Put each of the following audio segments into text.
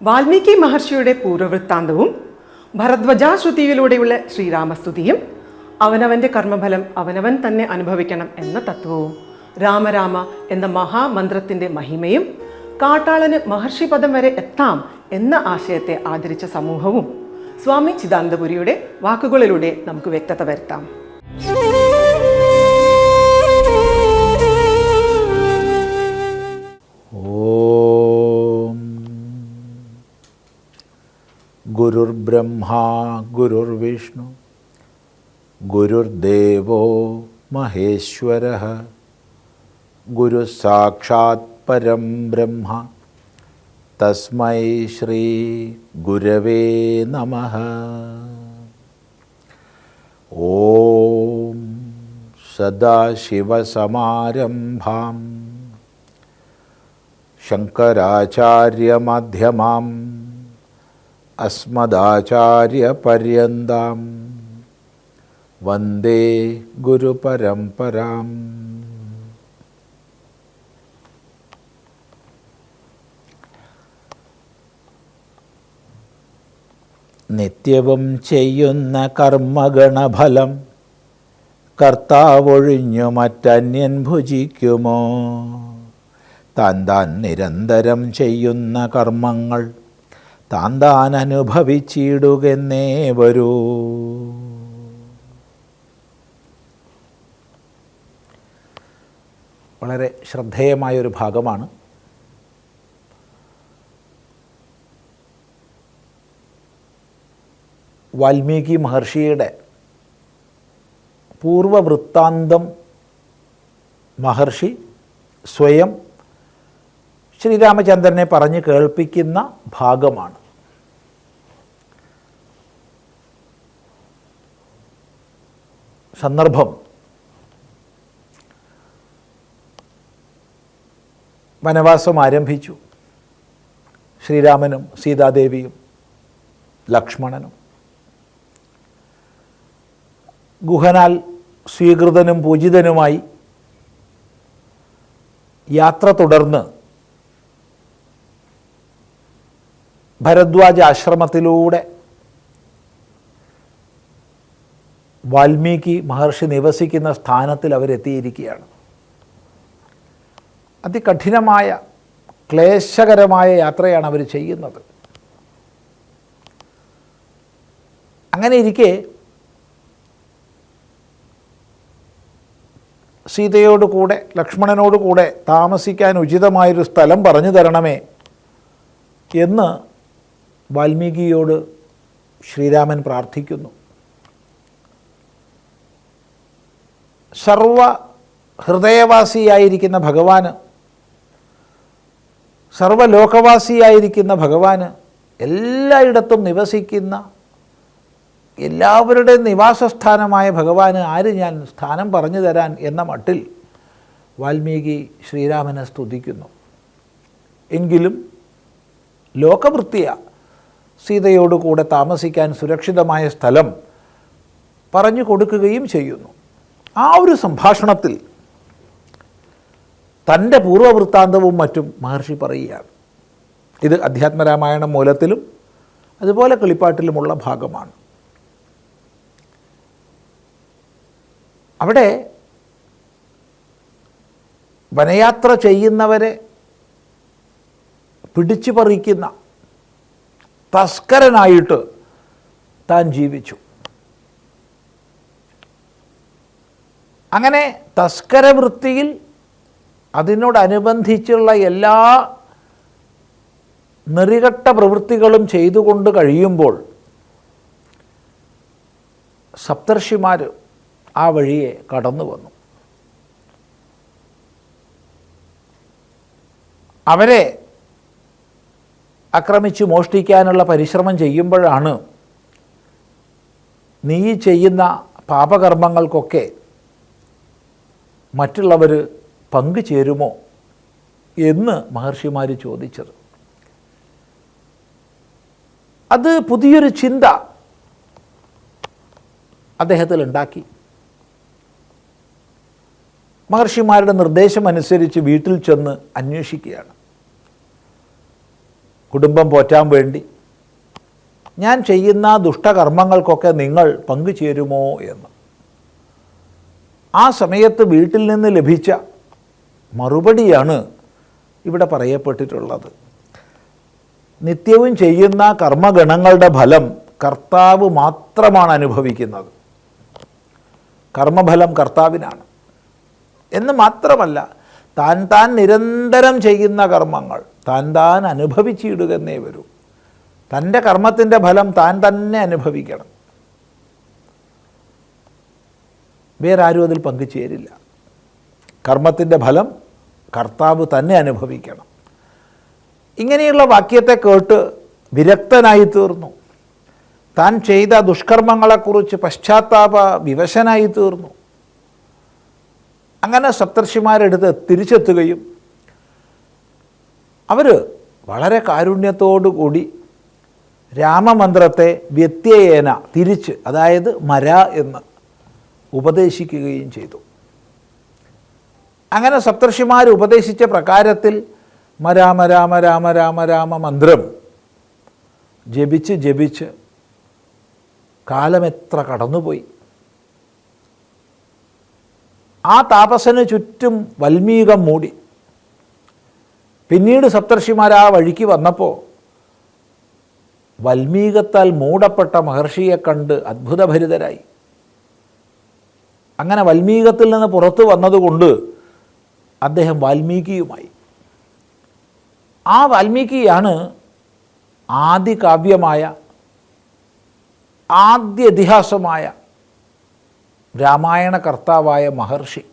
വാൽമീകി മഹർഷിയുടെ പൂർവവൃത്താന്തവും ഭരദ്വജാശ്രുതിയിലൂടെയുള്ള ശ്രീരാമസ്തുതിയും അവനവൻ്റെ കർമ്മഫലം അവനവൻ തന്നെ അനുഭവിക്കണം എന്ന തത്വവും രാമരാമ എന്ന മഹാമന്ത്രത്തിൻ്റെ മഹിമയും കാട്ടാളന് മഹർഷിപദം വരെ എത്താം എന്ന ആശയത്തെ ആദരിച്ച സമൂഹവും സ്വാമി ചിദാനന്ദപുരിയുടെ വാക്കുകളിലൂടെ നമുക്ക് വ്യക്തത വരുത്താം. ഗുരുർബ്രഹ്മാ ഗുരുർവിഷ്ണു ഗുരുർദേവോ മഹേശ്വരഃ ഗുരുസാക്ഷാത് പരം ബ്രഹ്മ തസ്മൈ ശ്രീ ഗുരവേ നമഃ. ഓം സദാശിവസമാരംഭാം ശങ്കരാചാര്യമധ്യമാം അസ്മദാചാര്യപര്യന്താം വന്ദേ ഗുരുപരമ്പരാം. നിത്യവും ചെയ്യുന്ന കർമ്മഗണഫലം കർത്താവൊഴിഞ്ഞു മറ്റന്യൻ ഭുജിക്കുമോ? താൻ നിരന്തരം ചെയ്യുന്ന കർമ്മങ്ങൾ താൻ അനുഭവിച്ചിടുകെന്നേ വരൂ. വളരെ ശ്രദ്ധേയമായൊരു ഭാഗമാണ്. വാൽമീകി മഹർഷിയുടെ പൂർവവൃത്താന്തം മഹർഷി സ്വയം ശ്രീരാമചന്ദ്രനെ പറഞ്ഞ് കേൾപ്പിക്കുന്ന ഭാഗമാണ്. സന്ദർഭം വനവാസം ആരംഭിച്ചു. ശ്രീരാമനും സീതാദേവിയും ലക്ഷ്മണനും ഗുഹനാൽ സ്വീകൃതനും പൂജിതനുമായി യാത്ര തുടർന്ന് ഭരദ്വാജ ആശ്രമത്തിലൂടെ വാൽമീകി മഹർഷി നിവസിക്കുന്ന സ്ഥാനത്തിൽ അവരെത്തിയിരിക്കുകയാണ്. അതികഠിനമായ ക്ലേശകരമായ യാത്രയാണ് അവർ ചെയ്യുന്നത്. അങ്ങനെ ഇരിക്കെ സീതയോട് കൂടെ ലക്ഷ്മണനോട് കൂടെ താമസിക്കാൻ ഉചിതമായൊരു സ്ഥലം പറഞ്ഞു തരണമേ എന്ന് വാൽമീകിയോട് ശ്രീരാമൻ പ്രാർത്ഥിക്കുന്നു. സർവ ഹൃദയവാസിയായിരിക്കുന്ന ഭഗവാന്, സർവലോകവാസിയായിരിക്കുന്ന ഭഗവാന്, എല്ലായിടത്തും നിവസിക്കുന്ന എല്ലാവരുടെയും നിവാസസ്ഥാനമായ ഭഗവാന് ആര് ഞാൻ സ്ഥാനം പറഞ്ഞു തരാൻ എന്ന മട്ടിൽ വാൽമീകി ശ്രീരാമനെ സ്തുതിക്കുന്നു. എങ്കിലും ലോകവൃത്തിയ സീതയോട് കൂടെ താമസിക്കാൻ സുരക്ഷിതമായ സ്ഥലം പറഞ്ഞു കൊടുക്കുകയും ചെയ്യുന്നു. ആ ഒരു സംഭാഷണത്തിൽ തൻ്റെ പൂർവവൃത്താന്തവും മറ്റും മഹർഷി പറയുകയാണ്. ഇത് അധ്യാത്മരാമായണ മൂലത്തിലും അതുപോലെ കിളിപ്പാട്ടിലുമുള്ള ഭാഗമാണ്. അവിടെ വനയാത്ര ചെയ്യുന്നവരെ പിടിച്ചു പറിക്കുന്ന തസ്കരനായിട്ട് താൻ ജീവിച്ചു. അങ്ങനെ തസ്കരവൃത്തിയിൽ അതിനോടനുബന്ധിച്ചുള്ള എല്ലാ നെറികെട്ട പ്രവൃത്തികളും ചെയ്തുകൊണ്ട് കഴിയുമ്പോൾ സപ്തർഷിമാർ ആ വഴിയെ കടന്നു വന്നു. അവരെ ആക്രമിച്ച് മോഷ്ടിക്കാനുള്ള പരിശ്രമം ചെയ്യുമ്പോഴാണ് നീ ചെയ്യുന്ന പാപകർമ്മങ്ങൾക്കൊക്കെ മറ്റുള്ളവർ പങ്കുചേരുമോ എന്ന് മഹർഷിമാർ ചോദിച്ചത്. അത് പുതിയൊരു ചിന്ത അദ്ദേഹത്തിൽ ഉണ്ടാക്കി. മഹർഷിമാരുടെ നിർദ്ദേശമനുസരിച്ച് വീട്ടിൽ ചെന്ന് അന്വേഷിക്കുകയാണ്. കുടുംബം പോറ്റാൻ വേണ്ടി ഞാൻ ചെയ്യുന്ന ദുഷ്ടകർമ്മങ്ങൾക്കൊക്കെ നിങ്ങൾ പങ്കുചേരുമോ എന്ന്. ആ സമയത്ത് വീട്ടിൽ നിന്ന് ലഭിച്ച മറുപടിയാണ് ഇവിടെ പറയപ്പെട്ടിട്ടുള്ളത്. നിത്യവും ചെയ്യുന്ന കർമ്മഗണങ്ങളുടെ ഫലം കർത്താവ് മാത്രമാണ് അനുഭവിക്കുന്നത്. കർമ്മഫലം കർത്താവിനാണ് എന്ന് മാത്രമല്ല, താൻ നിരന്തരം ചെയ്യുന്ന കർമ്മങ്ങൾ താൻ അനുഭവിച്ചിടുകയെന്നേ വരൂ. തൻ്റെ കർമ്മത്തിൻ്റെ ഫലം താൻ തന്നെ അനുഭവിക്കണം. വേറെ ആരും അതിൽ പങ്കുചേരില്ല. കർമ്മത്തിൻ്റെ ഫലം കർത്താവ് തന്നെ അനുഭവിക്കണം. ഇങ്ങനെയുള്ള വാക്യത്തെ കേട്ട് വിരക്തനായി തീർന്നു. താൻ ചെയ്ത ദുഷ്കർമ്മങ്ങളെക്കുറിച്ച് പശ്ചാത്താപ വിവശനായി തീർന്നു. അങ്ങനെ സപ്തർഷിമാരെടുത്ത് തിരിച്ചെത്തുകയും അവർ വളരെ കാരുണ്യത്തോടു കൂടി രാമമന്ത്രത്തെ വ്യത്യയേന തിരിച്ച്, അതായത് മര എന്ന് ഉപദേശിക്കുകയും ചെയ്തു. അങ്ങനെ സപ്തർഷിമാർ ഉപദേശിച്ച പ്രകാരത്തിൽ രാമ രാമ രാമ രാമ രാമ മന്ത്രം ജപിച്ച് ജപിച്ച് കാലമെത്ര കടന്നുപോയി. ആ താപസന് ചുറ്റും വൽമീകം മൂടി. പിന്നീട് സപ്തർഷിമാർ ആ വഴിക്ക് വന്നപ്പോൾ വൽമീകത്താൽ മൂടപ്പെട്ട മഹർഷിയെ കണ്ട് അത്ഭുതഭരിതരായി. അങ്ങനെ വൽമീകത്തിൽ നിന്ന് പുറത്തു വന്നതുകൊണ്ട് അദ്ദേഹം വാൽമീകിയുമായി. ആ വാൽമീകിയാണ് ആദികാവ്യമായ ആദ്യ ഇതിഹാസമായ രാമായണ കർത്താവായ മഹർഷി,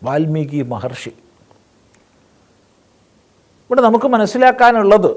വാൽമീകി മഹർഷി. ഇവിടെ നമുക്ക് മനസ്സിലാക്കാനുള്ളത്,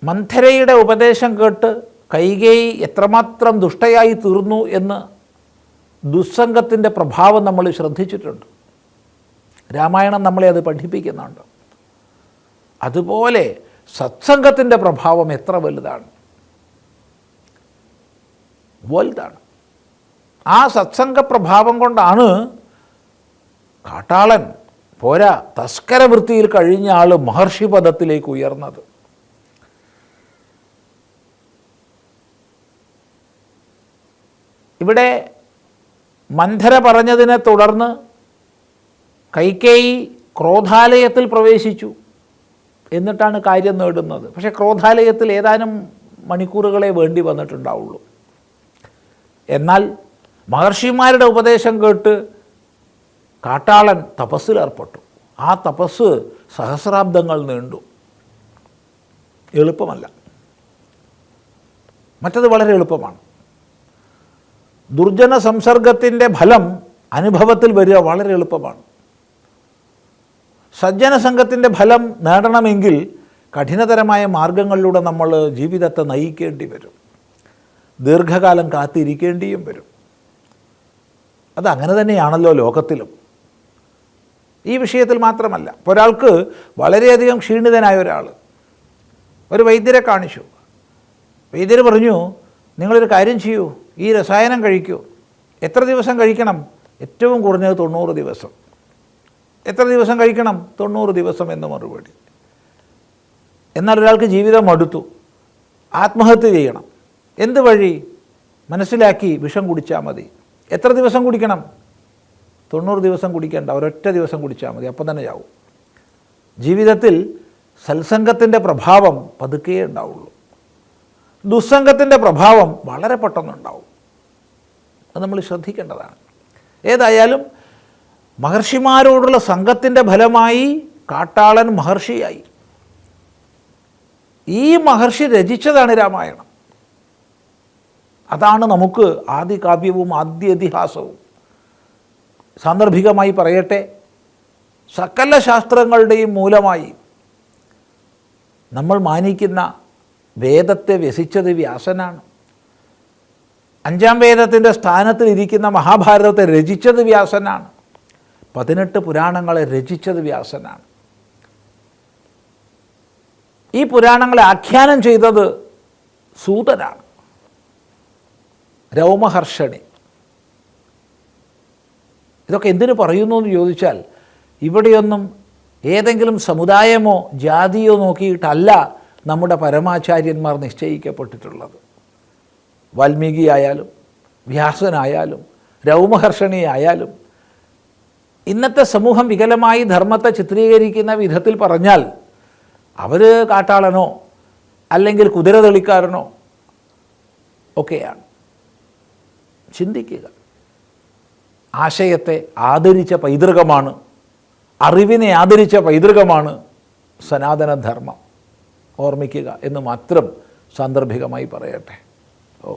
മന്ഥരയുടെ ഉപദേശം കേട്ട് കൈകേയി എത്രമാത്രം ദുഷ്ടയായി തീർന്നു എന്ന് ദുസ്സംഗത്തിൻ്റെ പ്രഭാവം നമ്മൾ ശ്രദ്ധിച്ചിട്ടുണ്ട്. രാമായണം നമ്മളെ അത് പഠിപ്പിക്കുന്നുണ്ട്. അതുപോലെ സത്സംഗത്തിൻ്റെ പ്രഭാവം എത്ര വലുതാണ്. ആ സത്സംഗ പ്രഭാവം കൊണ്ടാണ് കാട്ടാളൻ പോരാ തസ്കര വൃത്തിയിൽ കഴിഞ്ഞ ആൾ മഹർഷി പദത്തിലേക്ക് ഉയർന്നത്. ഇവിടെ മന്ഥര പറഞ്ഞതിനെ തുടർന്ന് കൈകേയി ക്രോധാലയത്തിൽ പ്രവേശിച്ചു. എന്നിട്ടാണ് കാര്യം നേടുന്നത്. പക്ഷേ ക്രോധാലയത്തിൽ ഏതാനും മണിക്കൂറുകളെ വേണ്ടി വന്നിട്ടുണ്ടാവുള്ളൂ. എന്നാൽ മഹർഷിമാരുടെ ഉപദേശം കേട്ട് കാട്ടാളൻ തപസ്സിലേർപ്പെട്ടു. ആ തപസ് സഹസ്രാബ്ദങ്ങൾ നീണ്ടു. എളുപ്പമല്ല. മറ്റത് വളരെ എളുപ്പമാണ്. ദുർജന സംസർഗത്തിൻ്റെ ഫലം അനുഭവത്തിൽ വരിക വളരെ എളുപ്പമാണ്. സജ്ജന സംഘത്തിൻ്റെ ഫലം നേടണമെങ്കിൽ കഠിനതരമായ മാർഗങ്ങളിലൂടെ നമ്മൾ ജീവിതത്തെ നയിക്കേണ്ടി വരും. ദീർഘകാലം കാത്തിരിക്കേണ്ടിയും വരും. അതങ്ങനെ തന്നെയാണല്ലോ ലോകത്തിലും. ഈ വിഷയത്തിൽ മാത്രമല്ല. ഇപ്പോൾ ഒരാൾക്ക് വളരെയധികം ക്ഷീണിതനായ ഒരാൾ ഒരു വൈദ്യരെ കാണിച്ചു. വൈദ്യർ പറഞ്ഞു, നിങ്ങളൊരു കാര്യം ചെയ്യൂ, ഈ രസായനം കഴിക്കൂ. എത്ര ദിവസം കഴിക്കണം? ഏറ്റവും കുറഞ്ഞത് 90 ദിവസം. എത്ര ദിവസം കഴിക്കണം? 90 ദിവസം എന്ന് മറുപടി. എന്നാൽ ഒരാൾക്ക് ജീവിതം മടുത്തു, ആത്മഹത്യ ചെയ്യണം. എന്ത് വഴി? മനസ്സിലാക്കി, വിഷം കുടിച്ചാൽ മതി. എത്ര ദിവസം കുടിക്കണം? 90 ദിവസം കുടിക്കേണ്ട, ഒരൊറ്റ ദിവസം കുടിച്ചാൽ മതി, അപ്പം തന്നെ ചാവും. ജീവിതത്തിൽ സത്സംഗത്തിൻ്റെ പ്രഭാവം പതുക്കെ ഉണ്ടാവുള്ളൂ. ദുസ്സംഗത്തിൻ്റെ പ്രഭാവം വളരെ പെട്ടെന്നുണ്ടാവും. അത് നമ്മൾ ശ്രദ്ധിക്കേണ്ടതാണ്. ഏതായാലും മഹർഷിമാരോടുള്ള സംഘത്തിൻ്റെ ഫലമായി കാട്ടാളൻ മഹർഷിയായി. ഈ മഹർഷി രചിച്ചതാണ് രാമായണം. അതാണ് നമുക്ക് ആദി കാവ്യവും ആദ്യ ഇതിഹാസവും. സാന്ദർഭികമായി പറയട്ടെ, സകല ശാസ്ത്രങ്ങളുടെയും മൂലമായി നമ്മൾ മാനിക്കുന്ന വേദത്തെ വ്യസിച്ചത് വ്യാസനാണ്. 5ാം വേദത്തിൻ്റെ സ്ഥാനത്തിൽ ഇരിക്കുന്ന മഹാഭാരതത്തെ രചിച്ചത് വ്യാസനാണ്. 18 പുരാണങ്ങളെ രചിച്ചത് വ്യാസനാണ്. ഈ പുരാണങ്ങളെ ആഖ്യാനം ചെയ്തത് സൂതനാണ്, രൗമഹർഷണി. ഇതൊക്കെ എന്തിനു പറയുന്നു എന്ന് ചോദിച്ചാൽ, ഇവിടെയൊന്നും ഏതെങ്കിലും സമുദായമോ ജാതിയോ നോക്കിയിട്ടല്ല നമ്മുടെ പരമാചാര്യന്മാർ നിശ്ചയിക്കപ്പെട്ടിട്ടുള്ളത്. വാൽമീകി ആയാലും വ്യാസനായാലും രൗമഹർഷണി ആയാലും ഇന്നത്തെ സമൂഹം വികലമായി ധർമ്മത്തെ ചിത്രീകരിക്കുന്ന വിധത്തിൽ പറഞ്ഞാൽ അവർ കാട്ടാളനോ അല്ലെങ്കിൽ കുതിര തെളിക്കാരനോ ഒക്കെയാണ്. ചിന്തിക്കുക. ആശയത്തെ ആദരിച്ച പൈതൃകമാണ്, അറിവിനെ ആദരിച്ച പൈതൃകമാണ് സനാതനധർമ്മം. ഓർമ്മിക്കുക എന്ന് മാത്രം സാന്ദർഭികമായി പറയട്ടെ. ഓ